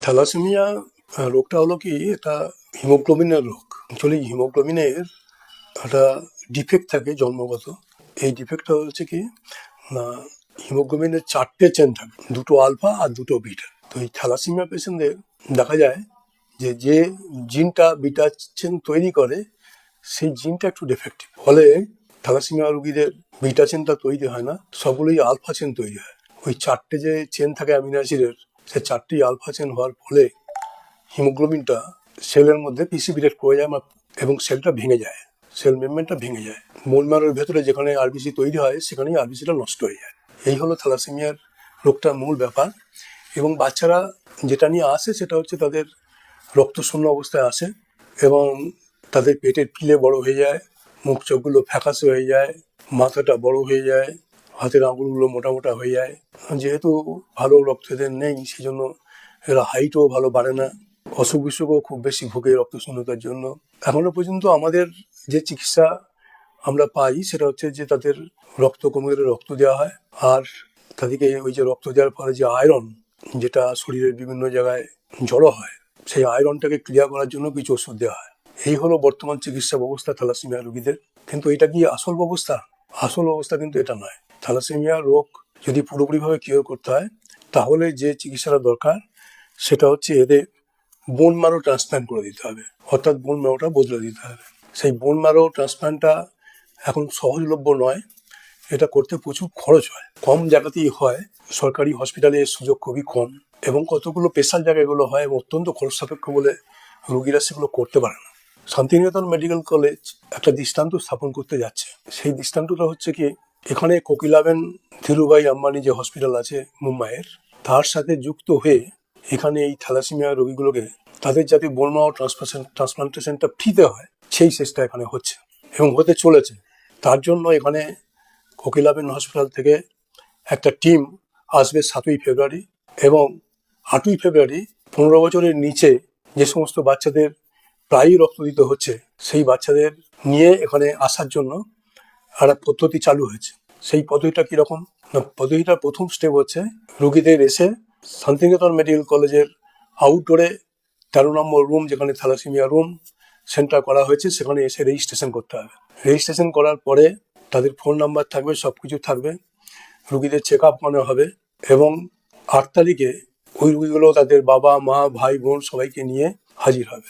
Thalassaemia রোগটা হলো কি, এটা হিমোগ্লোবিনের রোগ। অ্যাকচুয়ালি হিমোগ্লোবিনের একটা ডিফেক্ট থাকে জন্মগত। এই ডিফেক্টটা হচ্ছে কি না, হিমোগ্লোবিনের 4টে চেন থাকে, 2টো আলফা আর 2টো বিটা। তো এই থ্যালাসেমিয়া পেশেন্টদের দেখা যায় যে যে জিনটা বিটা চেন তৈরি করে সেই জিনটা একটু ডিফেক্টিভ, ফলে থ্যালাসেমিয়া রোগীদের বিটা চেনটা তৈরি হয় না, সবগুলোই আলফা চেন তৈরি হয়। ওই 4টে যে চেন থাকে অ্যামিনো অ্যাসিডের, সেই 4টি আলফা চেন হওয়ার ফলে হিমোগ্লোবিনটা সেলের মধ্যে প্রিসিপিটেট করে যায় এবং সেলটা ভেঙে যায়, সেল মেমব্রেনটা ভেঙে যায়। বোন ম্যারোর ভেতরে যেখানে আরবিসি তৈরি হয় সেখানেই আরবিসিটা নষ্ট হয়ে যায়। এই হলো থ্যালাসেমিয়ার রোগটার মূল ব্যাপার। এবং বাচ্চারা যেটা নিয়ে আসে সেটা হচ্ছে তাদের রক্তশূন্য অবস্থায় আসে এবং তাদের পেটের পিলে বড় হয়ে যায়, মুখ চোখগুলো ফ্যাকাশে হয়ে যায়, মাথাটা বড় হয়ে যায়, হাতের আঙুলগুলো মোটা মোটা হয়ে যায়। যেহেতু ভালো রক্ত এদের নেই, সেই জন্য এরা হাইটও ভালো বাড়ে না, অসুখ বিসুখও খুব বেশি ভুগে রক্তশূন্যতার জন্য। এখনো পর্যন্ত আমাদের যে চিকিৎসা আমরা পাই সেটা হচ্ছে যে তাদের রক্ত কমে গেলে রক্ত দেওয়া হয়, আর তাদেরকে ওই যে রক্ত দেওয়ার ফলে যে আয়রন যেটা শরীরের বিভিন্ন জায়গায় জড়ো হয়, সেই আয়রনটাকে ক্লিয়ার করার জন্য কিছু ওষুধ দেওয়া হয়। এই হলো বর্তমান চিকিৎসা ব্যবস্থা থ্যালাসেমিয়া রোগীদের। কিন্তু এটা কি আসল ব্যবস্থা? আসল অবস্থা কিন্তু এটা নয়। থ্যালাসেমিয়া রোগ যদি পুরোপুরিভাবে কিওর করতে হয় তাহলে যে চিকিৎসাটা দরকার সেটা হচ্ছে এদের বোন ম্যারো ট্রান্সপ্ল্যান্ট করে দিতে হবে, অর্থাৎ বোন ম্যারোটা বদলে দিতে হবে। সেই বোন ম্যারো ট্রান্সপ্ল্যান্টটা এখন সহজলভ্য নয়, এটা করতে প্রচুর খরচ হয়, কম জায়গাতেই হয়, সরকারি হসপিটালে এর সুযোগ খুবই কম এবং কতগুলো স্পেশাল জায়গাগুলো হয় এবং অত্যন্ত খরচ সাপেক্ষ বলে রোগীরা সেগুলো করতে পারে না। শান্তিনিকেতন মেডিকেল কলেজ একটা দৃষ্টান্ত স্থাপন করতে যাচ্ছে। সেই দৃষ্টান্তটা হচ্ছে কি, এখানে কোকিলাবেন ধীরুভাই আম্বানি যে হসপিটাল আছে মুম্বাইয়ের, তার সাথে যুক্ত হয়ে এখানে এই থ্যালাসেমিয়া রোগীগুলোকে তাদের যাতে বোন ম্যারো ট্রান্সপ্লান্টেশনটা ফ্রিতে হয় সেই চেষ্টা এখানে হচ্ছে এবং হতে চলেছে। তার জন্য এখানে কোকিলাবেন হসপিটাল থেকে একটা টিম আসবে 7ই ফেব্রুয়ারি এবং 8ই ফেব্রুয়ারি 15 বছরের নিচে যে সমস্ত বাচ্চাদের প্রায়ই রক্ত দিতে হচ্ছে সেই বাচ্চাদের নিয়ে এখানে আসার জন্য একটা পদ্ধতি চালু হয়েছে। সেই পদ্ধতিটা কীরকম না, পদ্ধতিটার প্রথম স্টেপ হচ্ছে রোগীদের এসে শান্তিনিকেতন মেডিকেল কলেজের আউটডোরে 13 নম্বর রুম, যেখানে থ্যালাসেমিয়া রুম সেন্টার করা হয়েছে, সেখানে এসে রেজিস্ট্রেশন করতে হবে। রেজিস্ট্রেশন করার পরে তাদের ফোন নাম্বার থাকবে, সব কিছু থাকবে, রুগীদের চেক আপ করা হবে এবং 8 তারিখে ওই রুগীগুলো তাদের বাবা মা ভাই বোন সবাইকে নিয়ে হাজির হবে।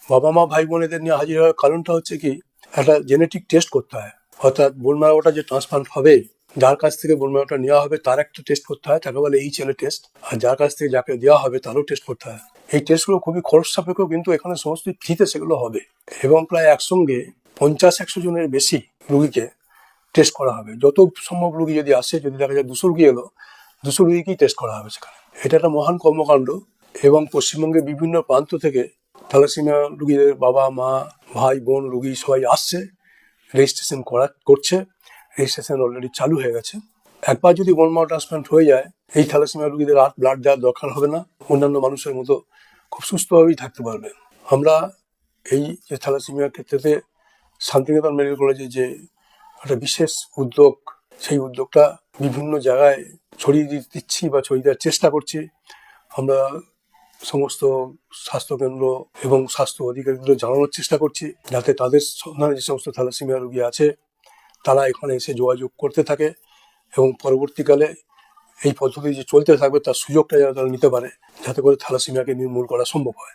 বাবা মা ভাই বোনেদের নিয়ে হাজির হওয়ার কারণটা হচ্ছে কি, একটা জেনেটিক টেস্ট করতে হয়, অর্থাৎ বোন ম্যারোটা যে ট্রান্সপ্লান্ট হবে, যার কাছ থেকে বোন ম্যারোটা নেওয়া হবে তার একটা টেস্ট করতে হয়, তাকে বলে HLA টেস্ট, আর যার কাছ থেকে যাকে দেওয়া হবে তারও টেস্ট করতে হয়। এই টেস্টগুলো খুবই খরচ সাপেক্ষ, কিন্তু এখানে সমস্ত ফ্রিতে সেগুলো হবে এবং প্রায় একসঙ্গে 50-100 জনের বেশি রুগীকে টেস্ট করা হবে। যত সম্ভব রুগী যদি আসে, যদি দেখা যায় 200 রুগী এলো, 200 রুগীকেই টেস্ট করা হবে সেখানে। এটা একটা মহান কর্মকাণ্ড এবং পশ্চিমবঙ্গের বিভিন্ন প্রান্ত থেকে থ্যালাসেমিয়া রুগীদের বাবা মা ভাই বোন রুগী সবাই আসছে, রেজিস্ট্রেশন করছে। রেজিস্ট্রেশন অলরেডি চালু হয়ে গেছে। একবার যদি বোন ম্যারো ট্রান্সপ্লান্ট হয়ে যায়, এই থ্যালাসেমিয়া রুগীদের আর ব্লাড দেওয়ার দরকার হবে না, অন্যান্য মানুষের মতো খুব সুস্থভাবেই থাকতে পারবে। আমরা এই যে থ্যালাসেমিয়ার ক্ষেত্রে শান্তিনিকেতন মেডিকেল কলেজে যে একটা বিশেষ উদ্যোগ, সেই উদ্যোগটা বিভিন্ন জায়গায় ছড়িয়ে দিচ্ছি বা ছড়িয়ে দেওয়ার চেষ্টা করছি। আমরা সমস্ত স্বাস্থ্যকেন্দ্র এবং স্বাস্থ্য অধিকারীদের জানানোর চেষ্টা করছি যাতে তাদের সন্ধানে যে সমস্ত থ্যালাসেমিয়া রোগী আছে তারা এখানে এসে যোগাযোগ করতে থাকে এবং পরবর্তীকালে এই পদ্ধতি যে চলতে থাকবে তার সুযোগটা যাতে তারা নিতে পারে, যাতে করে থ্যালাসেমিয়াকে নির্মূল করা সম্ভব হয়।